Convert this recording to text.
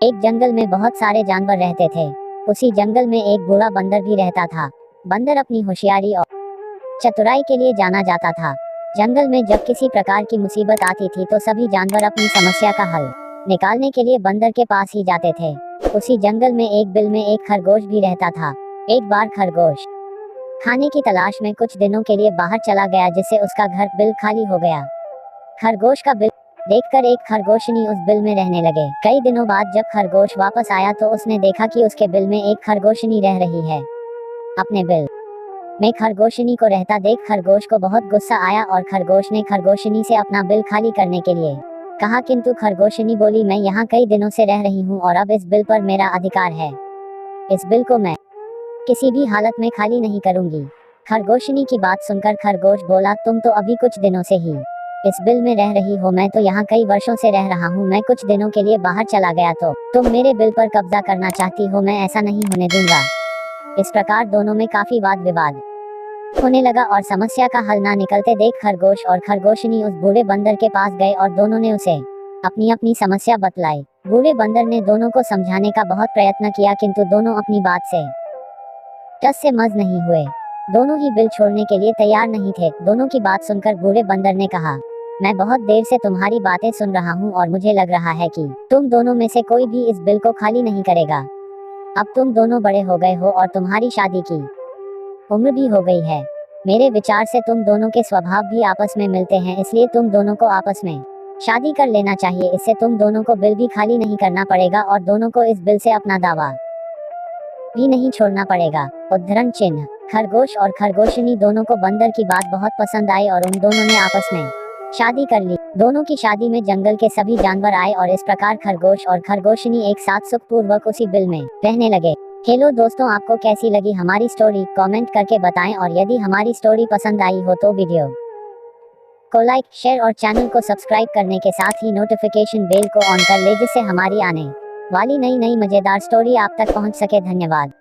एक जंगल में बहुत सारे जानवर रहते थे। उसी जंगल में एक बूढ़ा बंदर भी रहता था। बंदर अपनी होशियारी और चतुराई के लिए जाना जाता था। जंगल में जब किसी प्रकार की मुसीबत आती थी तो सभी जानवर अपनी समस्या का हल निकालने के लिए बंदर के पास ही जाते थे। उसी जंगल में एक बिल में एक खरगोश भी रहता था। एक बार खरगोश खाने की तलाश में कुछ दिनों के लिए बाहर चला गया, जिससे उसका घर बिल खाली हो गया। खरगोश का बिल देखकर एक खरगोशनी उस बिल में रहने लगे। कई दिनों बाद जब खरगोश वापस आया तो उसने देखा कि उसके बिल में एक खरगोशनी रह रही है। अपने बिल में खरगोशनी को रहता देख खरगोश को बहुत गुस्सा आया और खरगोश ने खरगोशनी से अपना बिल खाली करने के लिए कहा, किंतु खरगोशनी बोली, मैं यहाँ कई दिनों से रह रही हूँ और अब इस बिल पर मेरा अधिकार है। इस बिल को मैं किसी भी हालत में खाली नहीं करूंगी। खरगोशनी की बात सुनकर खरगोश बोला, तुम तो अभी कुछ दिनों से ही इस बिल में रह रही हो, मैं तो यहाँ कई वर्षों से रह रहा हूँ। मैं कुछ दिनों के लिए बाहर चला गया तो तुम मेरे बिल पर कब्जा करना चाहती हो, मैं ऐसा नहीं होने दूंगा। इस प्रकार दोनों में काफी वाद विवाद होने लगा और समस्या का हल ना निकलते देख खरगोश और खरगोशनी उस बूढ़े बंदर के पास गए और दोनों ने उसे अपनी अपनी समस्या बतलाई। बूढ़े बंदर ने दोनों को समझाने का बहुत प्रयत्न किया, किंतु दोनों अपनी बात से टस से मज नहीं हुए। दोनों ही बिल छोड़ने के लिए तैयार नहीं थे। दोनों की बात सुनकर बूढ़े बंदर ने कहा, मैं बहुत देर से तुम्हारी बातें सुन रहा हूँ और मुझे लग रहा है कि तुम दोनों में से कोई भी इस बिल को खाली नहीं करेगा। अब तुम दोनों बड़े हो गए हो और तुम्हारी शादी की उम्र भी हो गई है। मेरे विचार से तुम दोनों के स्वभाव भी आपस में मिलते हैं, इसलिए तुम दोनों को आपस में शादी कर लेना चाहिए। इससे तुम दोनों को बिल भी खाली नहीं करना पड़ेगा और दोनों को इस बिल से अपना दावा भी नहीं छोड़ना पड़ेगा। उद्धरण चिन्ह। खरगोश और खरगोशनी दोनों को बंदर की बात बहुत पसंद आई और उन दोनों ने आपस में शादी कर ली। दोनों की शादी में जंगल के सभी जानवर आए और इस प्रकार खरगोश और खरगोशनी एक साथ सुखपूर्वक उसी बिल में रहने लगे। हेलो दोस्तों, आपको कैसी लगी हमारी स्टोरी? कमेंट करके बताएं और यदि हमारी स्टोरी पसंद आई हो तो वीडियो को लाइक, शेयर और चैनल को सब्सक्राइब करने के साथ ही नोटिफिकेशन बेल को ऑन कर ले, जिससे हमारी आने वाली नई मजेदार स्टोरी आप तक पहुंच सके। धन्यवाद।